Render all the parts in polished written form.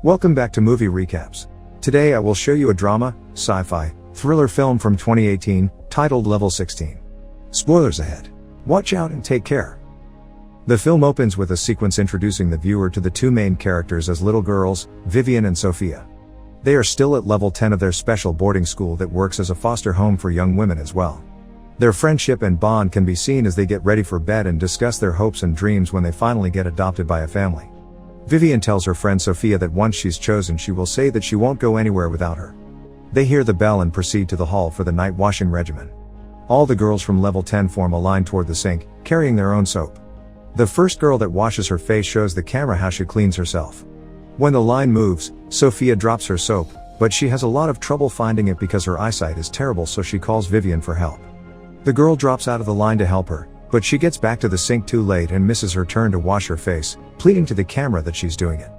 Welcome back to Movie Recaps. Today I will show you a drama, sci-fi, thriller film from 2018, titled Level 16. Spoilers ahead. Watch out and take care. The film opens with a sequence introducing the viewer to the two main characters as little girls, Vivian and Sophia. They are still at level 10 of their special boarding school that works as a foster home for young women as well. Their friendship and bond can be seen as they get ready for bed and discuss their hopes and dreams when they finally get adopted by a family. Vivian tells her friend Sophia that once she's chosen she will say that she won't go anywhere without her. They hear the bell and proceed to the hall for the night washing regimen. All the girls from level 10 form a line toward the sink, carrying their own soap. The first girl that washes her face shows the camera how she cleans herself. When the line moves, Sophia drops her soap, but she has a lot of trouble finding it because her eyesight is terrible, so she calls Vivian for help. The girl drops out of the line to help her, but she gets back to the sink too late and misses her turn to wash her face, pleading to the camera that she's doing it.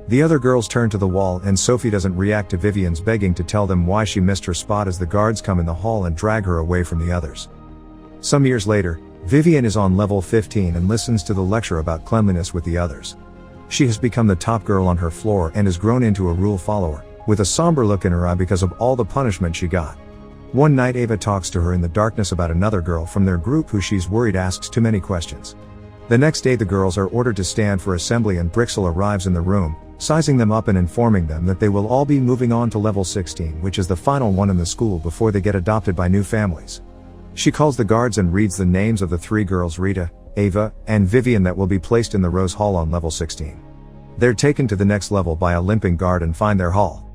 The other girls turn to the wall and Sophie doesn't react to Vivian's begging to tell them why she missed her spot as the guards come in the hall and drag her away from the others. Some years later, Vivian is on level 15 and listens to the lecture about cleanliness with the others. She has become the top girl on her floor and has grown into a rule follower, with a somber look in her eye because of all the punishment she got. One night Ava talks to her in the darkness about another girl from their group who she's worried asks too many questions. The next day the girls are ordered to stand for assembly and Brixel arrives in the room, sizing them up and informing them that they will all be moving on to level 16, which is the final one in the school before they get adopted by new families. She calls the guards and reads the names of the three girls, Rita, Ava, and Vivian, that will be placed in the Rose Hall on level 16. They're taken to the next level by a limping guard and find their hall.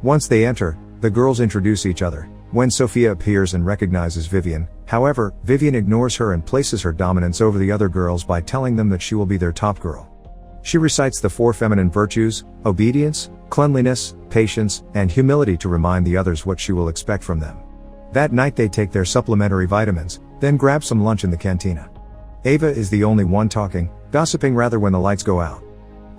Once they enter, the girls introduce each other. When Sophia appears and recognizes Vivian, however, Vivian ignores her and places her dominance over the other girls by telling them that she will be their top girl. She recites the four feminine virtues: obedience, cleanliness, patience, and humility to remind the others what she will expect from them. That night they take their supplementary vitamins, then grab some lunch in the cantina. Ava is the only one talking, gossiping rather when the lights go out.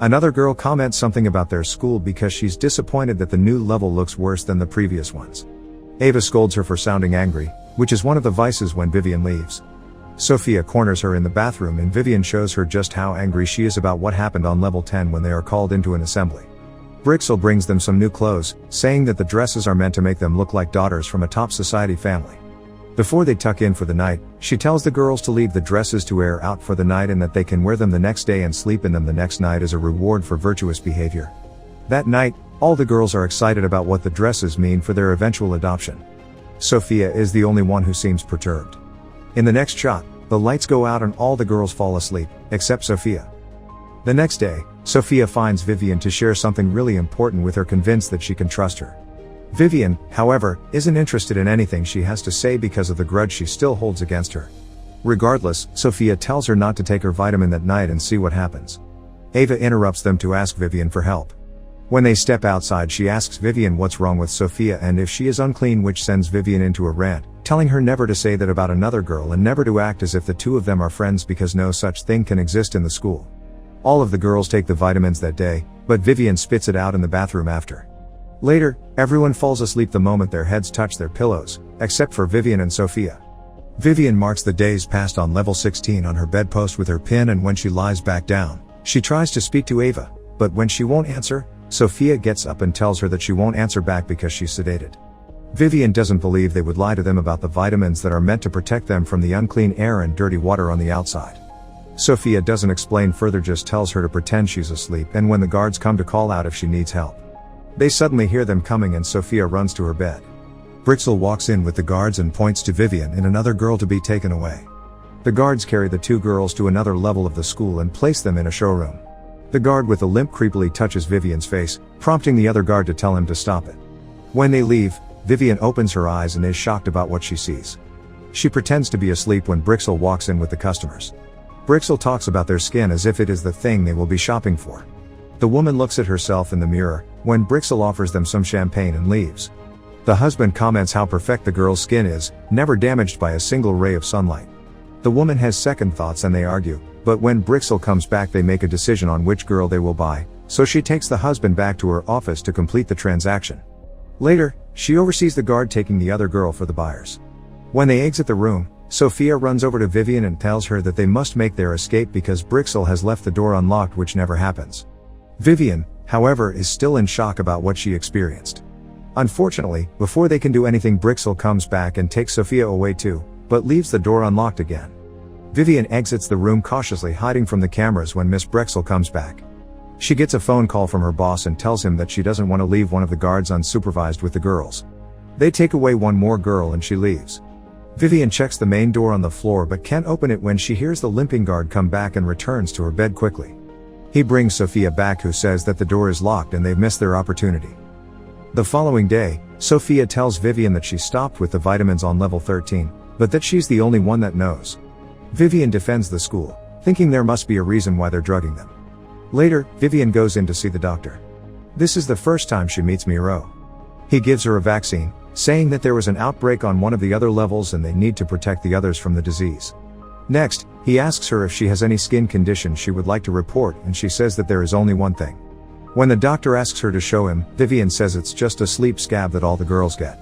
Another girl comments something about their school because she's disappointed that the new level looks worse than the previous ones. Ava scolds her for sounding angry, which is one of the vices when Vivian leaves. Sophia corners her in the bathroom and Vivian shows her just how angry she is about what happened on level 10 when they are called into an assembly. Brixel brings them some new clothes, saying that the dresses are meant to make them look like daughters from a top society family. Before they tuck in for the night, she tells the girls to leave the dresses to air out for the night and that they can wear them the next day and sleep in them the next night as a reward for virtuous behavior. That night, all the girls are excited about what the dresses mean for their eventual adoption. Sophia is the only one who seems perturbed. In the next shot, the lights go out and all the girls fall asleep, except Sophia. The next day, Sophia finds Vivian to share something really important with her, convinced that she can trust her. Vivian, however, isn't interested in anything she has to say because of the grudge she still holds against her. Regardless, Sophia tells her not to take her vitamin that night and see what happens. Ava interrupts them to ask Vivian for help. When they step outside she asks Vivian what's wrong with Sophia and if she is unclean, which sends Vivian into a rant, telling her never to say that about another girl and never to act as if the two of them are friends because no such thing can exist in the school. All of the girls take the vitamins that day, but Vivian spits it out in the bathroom after. Later, everyone falls asleep the moment their heads touch their pillows, except for Vivian and Sophia. Vivian marks the days passed on level 16 on her bedpost with her pin, and when she lies back down, she tries to speak to Ava, but when she won't answer, Sophia gets up and tells her that she won't answer back because she's sedated. Vivian doesn't believe they would lie to them about the vitamins that are meant to protect them from the unclean air and dirty water on the outside. Sophia doesn't explain further, just tells her to pretend she's asleep, and when the guards come to call out if she needs help, they suddenly hear them coming and Sophia runs to her bed. Brixel walks in with the guards and points to Vivian and another girl to be taken away. The guards carry the two girls to another level of the school and place them in a showroom. The guard with the limp creepily touches Vivian's face, prompting the other guard to tell him to stop it. When they leave, Vivian opens her eyes and is shocked about what she sees. She pretends to be asleep when Brixel walks in with the customers. Brixel talks about their skin as if it is the thing they will be shopping for. The woman looks at herself in the mirror, when Brixel offers them some champagne and leaves. The husband comments how perfect the girl's skin is, never damaged by a single ray of sunlight. The woman has second thoughts and they argue, but when Brixel comes back they make a decision on which girl they will buy, so she takes the husband back to her office to complete the transaction. Later, she oversees the guard taking the other girl for the buyers. When they exit the room, Sophia runs over to Vivian and tells her that they must make their escape because Brixel has left the door unlocked, which never happens. Vivian, however, is still in shock about what she experienced. Unfortunately, before they can do anything, Brixel comes back and takes Sophia away too, but leaves the door unlocked again. Vivian exits the room cautiously, hiding from the cameras when Miss Brixel comes back. She gets a phone call from her boss and tells him that she doesn't want to leave one of the guards unsupervised with the girls. They take away one more girl and she leaves. Vivian checks the main door on the floor but can't open it when she hears the limping guard come back and returns to her bed quickly. He brings Sophia back, who says that the door is locked and they've missed their opportunity. The following day, Sophia tells Vivian that she stopped with the vitamins on level 13, but that she's the only one that knows. Vivian defends the school, thinking there must be a reason why they're drugging them. Later, Vivian goes in to see the doctor. This is the first time she meets Miro. He gives her a vaccine, saying that there was an outbreak on one of the other levels and they need to protect the others from the disease. Next, he asks her if she has any skin condition she would like to report, and she says that there is only one thing. When the doctor asks her to show him, Vivian says it's just a sleep scab that all the girls get.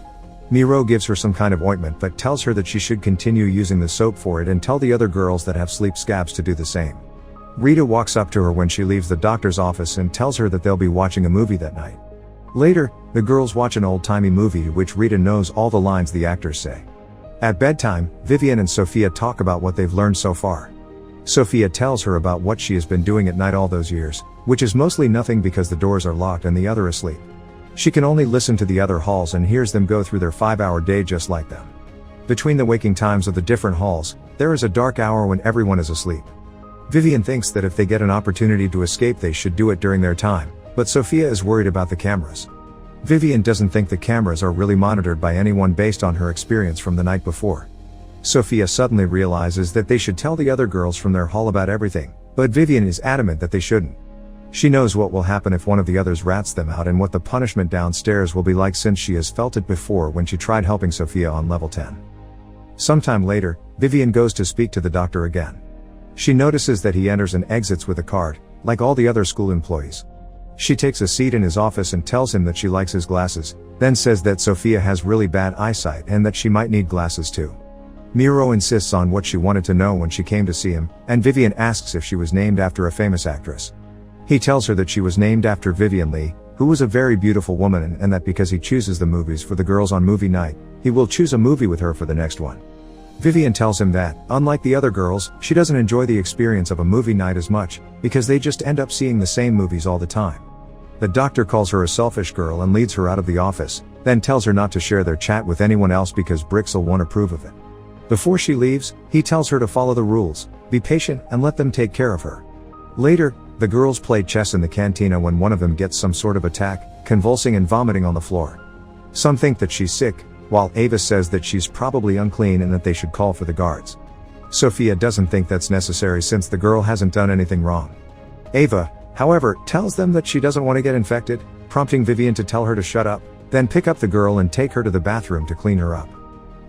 Miro gives her some kind of ointment but tells her that she should continue using the soap for it and tell the other girls that have sleep scabs to do the same. Rita walks up to her when she leaves the doctor's office and tells her that they'll be watching a movie that night. Later, the girls watch an old-timey movie to which Rita knows all the lines the actors say. At bedtime, Vivian and Sophia talk about what they've learned so far. Sophia tells her about what she has been doing at night all those years, which is mostly nothing because the doors are locked and the other asleep. She can only listen to the other halls and hears them go through their 5-hour day just like them. Between the waking times of the different halls, there is a dark hour when everyone is asleep. Vivian thinks that if they get an opportunity to escape they should do it during their time, but Sophia is worried about the cameras. Vivian doesn't think the cameras are really monitored by anyone based on her experience from the night before. Sophia suddenly realizes that they should tell the other girls from their hall about everything, but Vivian is adamant that they shouldn't. She knows what will happen if one of the others rats them out and what the punishment downstairs will be like, since she has felt it before when she tried helping Sophia on level 10. Sometime later, Vivian goes to speak to the doctor again. She notices that he enters and exits with a card, like all the other school employees. She takes a seat in his office and tells him that she likes his glasses, then says that Sophia has really bad eyesight and that she might need glasses too. Miro insists on what she wanted to know when she came to see him, and Vivian asks if she was named after a famous actress. He tells her that she was named after Vivian Lee, who was a very beautiful woman, and that because he chooses the movies for the girls on movie night, he will choose a movie with her for the next one. Vivian tells him that, unlike the other girls, she doesn't enjoy the experience of a movie night as much, because they just end up seeing the same movies all the time. The doctor calls her a selfish girl and leads her out of the office, then tells her not to share their chat with anyone else because Brixel won't approve of it. Before she leaves, he tells her to follow the rules, be patient, and let them take care of her. Later, the girls play chess in the cantina when one of them gets some sort of attack, convulsing and vomiting on the floor. Some think that she's sick, while Ava says that she's probably unclean and that they should call for the guards. Sophia doesn't think that's necessary since the girl hasn't done anything wrong. Ava, however, tells them that she doesn't want to get infected, prompting Vivian to tell her to shut up, then pick up the girl and take her to the bathroom to clean her up.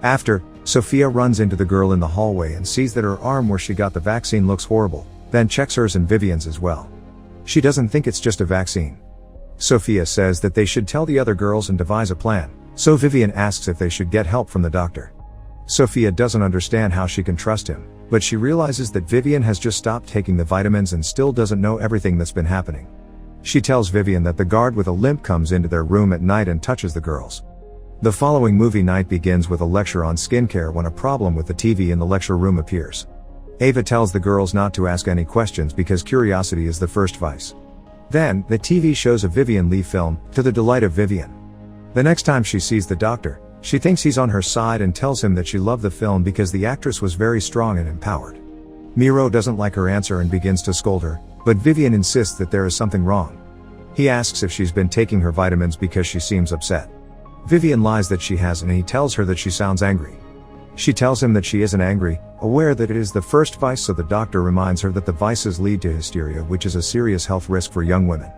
After, Sophia runs into the girl in the hallway and sees that her arm where she got the vaccine looks horrible, then checks hers and Vivian's as well. She doesn't think it's just a vaccine. Sophia says that they should tell the other girls and devise a plan, so Vivian asks if they should get help from the doctor. Sophia doesn't understand how she can trust him, but she realizes that Vivian has just stopped taking the vitamins and still doesn't know everything that's been happening. She tells Vivian that the guard with a limp comes into their room at night and touches the girls. The following movie night begins with a lecture on skincare when a problem with the TV in the lecture room appears. Ava tells the girls not to ask any questions because curiosity is the first vice. Then, the TV shows a Vivian Lee film, to the delight of Vivian. The next time she sees the doctor, she thinks he's on her side and tells him that she loved the film because the actress was very strong and empowered. Miro doesn't like her answer and begins to scold her, but Vivian insists that there is something wrong. He asks if she's been taking her vitamins because she seems upset. Vivian lies that she hasn't and he tells her that she sounds angry. She tells him that she isn't angry, aware that it is the first vice, so the doctor reminds her that the vices lead to hysteria, which is a serious health risk for young women.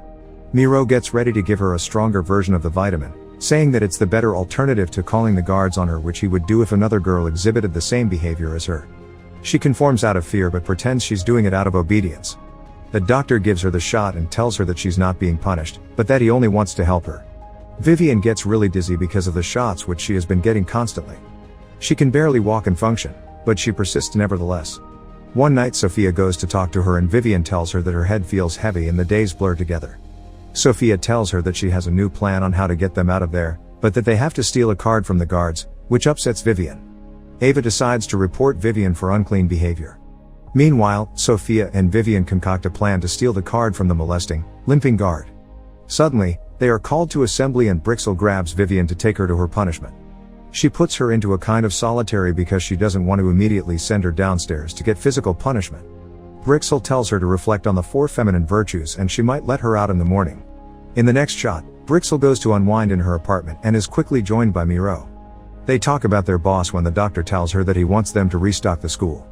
Miro gets ready to give her a stronger version of the vitamin, saying that it's the better alternative to calling the guards on her, which he would do if another girl exhibited the same behavior as her. She conforms out of fear but pretends she's doing it out of obedience. The doctor gives her the shot and tells her that she's not being punished, but that he only wants to help her. Vivian gets really dizzy because of the shots which she has been getting constantly. She can barely walk and function, but she persists nevertheless. One night Sophia goes to talk to her and Vivian tells her that her head feels heavy and the days blur together. Sophia tells her that she has a new plan on how to get them out of there, but that they have to steal a card from the guards, which upsets Vivian. Ava decides to report Vivian for unclean behavior. Meanwhile, Sophia and Vivian concoct a plan to steal the card from the molesting, limping guard. Suddenly, they are called to assembly and Brixel grabs Vivian to take her to her punishment. She puts her into a kind of solitary because she doesn't want to immediately send her downstairs to get physical punishment. Brixel tells her to reflect on the 4 feminine virtues and she might let her out in the morning. In the next shot, Brixel goes to unwind in her apartment and is quickly joined by Miro. They talk about their boss when the doctor tells her that he wants them to restock the school.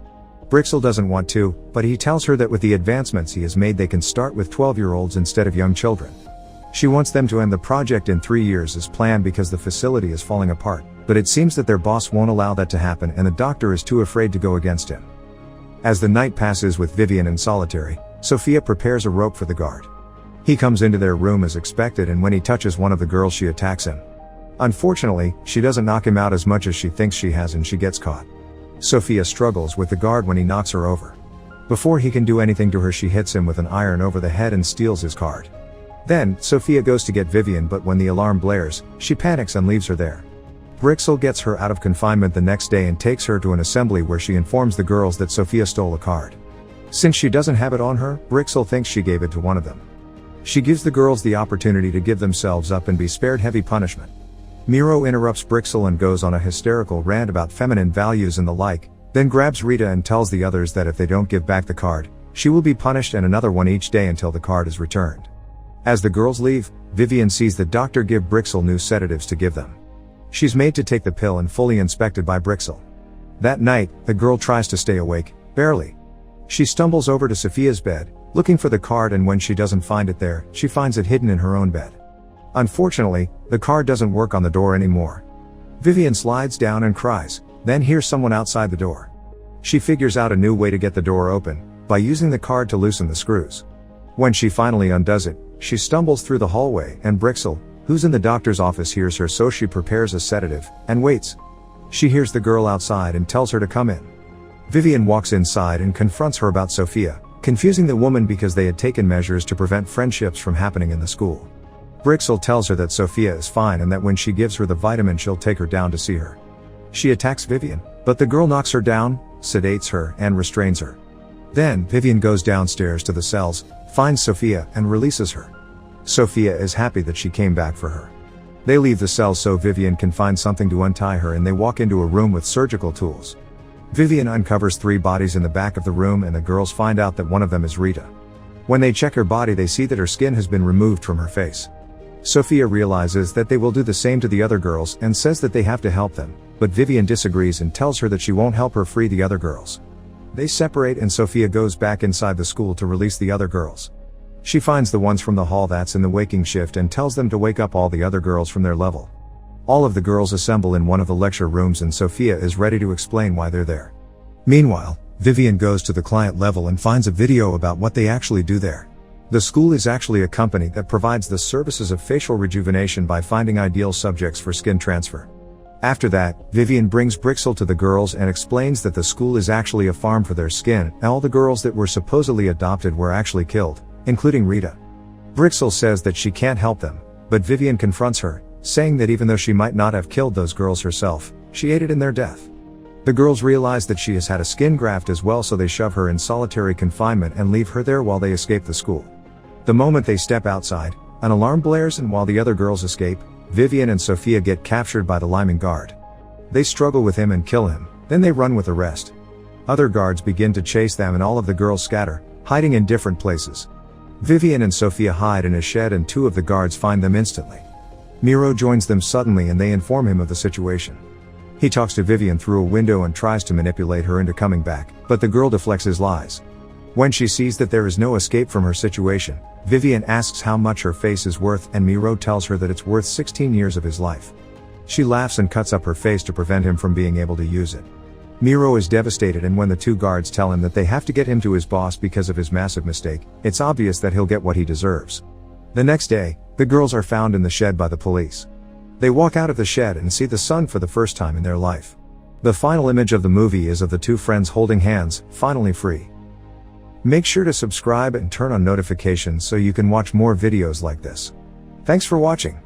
Brixel doesn't want to, but he tells her that with the advancements he has made they can start with 12-year-olds instead of young children. She wants them to end the project in 3 years as planned because the facility is falling apart, but it seems that their boss won't allow that to happen and the doctor is too afraid to go against him. As the night passes with Vivian in solitary, Sophia prepares a rope for the guard. He comes into their room as expected and when he touches one of the girls she attacks him. Unfortunately, she doesn't knock him out as much as she thinks she has and she gets caught. Sophia struggles with the guard when he knocks her over. Before he can do anything to her she hits him with an iron over the head and steals his card. Then, Sophia goes to get Vivian but when the alarm blares, she panics and leaves her there. Brixel gets her out of confinement the next day and takes her to an assembly where she informs the girls that Sophia stole a card. Since she doesn't have it on her, Brixel thinks she gave it to one of them. She gives the girls the opportunity to give themselves up and be spared heavy punishment. Miro interrupts Brixel and goes on a hysterical rant about feminine values and the like, then grabs Rita and tells the others that if they don't give back the card, she will be punished and another one each day until the card is returned. As the girls leave, Vivian sees the doctor give Brixel new sedatives to give them. She's made to take the pill and fully inspected by Brixel. That night, the girl tries to stay awake, barely. She stumbles over to Sophia's bed, looking for the card and when she doesn't find it there, she finds it hidden in her own bed. Unfortunately, the card doesn't work on the door anymore. Vivian slides down and cries, then hears someone outside the door. She figures out a new way to get the door open, by using the card to loosen the screws. When she finally undoes it, she stumbles through the hallway and Brixel, who's in the doctor's office, hears her so she prepares a sedative, and waits. She hears the girl outside and tells her to come in. Vivian walks inside and confronts her about Sophia, confusing the woman because they had taken measures to prevent friendships from happening in the school. Brixel tells her that Sophia is fine and that when she gives her the vitamin she'll take her down to see her. She attacks Vivian, but the girl knocks her down, sedates her, and restrains her. Then, Vivian goes downstairs to the cells, finds Sophia, and releases her. Sophia is happy that she came back for her. They leave the cell so Vivian can find something to untie her and they walk into a room with surgical tools. Vivian uncovers 3 bodies in the back of the room and the girls find out that one of them is Rita. When they check her body they see that her skin has been removed from her face. Sophia realizes that they will do the same to the other girls and says that they have to help them, but Vivian disagrees and tells her that she won't help her free the other girls. They separate and Sophia goes back inside the school to release the other girls. She finds the ones from the hall that's in the waking shift and tells them to wake up all the other girls from their level. All of the girls assemble in one of the lecture rooms and Sophia is ready to explain why they're there. Meanwhile, Vivian goes to the client level and finds a video about what they actually do there. The school is actually a company that provides the services of facial rejuvenation by finding ideal subjects for skin transfer. After that, Vivian brings Brixel to the girls and explains that the school is actually a farm for their skin, and all the girls that were supposedly adopted were actually killed, including Rita. Brixel says that she can't help them, but Vivian confronts her, saying that even though she might not have killed those girls herself, she aided in their death. The girls realize that she has had a skin graft as well, so they shove her in solitary confinement and leave her there while they escape the school. The moment they step outside, an alarm blares and while the other girls escape, Vivian and Sophia get captured by the liming guard. They struggle with him and kill him, then they run with the rest. Other guards begin to chase them and all of the girls scatter, hiding in different places. Vivian and Sophia hide in a shed and 2 of the guards find them instantly. Miro joins them suddenly and they inform him of the situation. He talks to Vivian through a window and tries to manipulate her into coming back, but the girl deflects his lies. When she sees that there is no escape from her situation, Vivian asks how much her face is worth and Miro tells her that it's worth 16 years of his life. She laughs and cuts up her face to prevent him from being able to use it. Miro is devastated and when the 2 guards tell him that they have to get him to his boss because of his massive mistake, it's obvious that he'll get what he deserves. The next day, the girls are found in the shed by the police. They walk out of the shed and see the sun for the first time in their life. The final image of the movie is of the 2 friends holding hands, finally free. Make sure to subscribe and turn on notifications so you can watch more videos like this. Thanks for watching.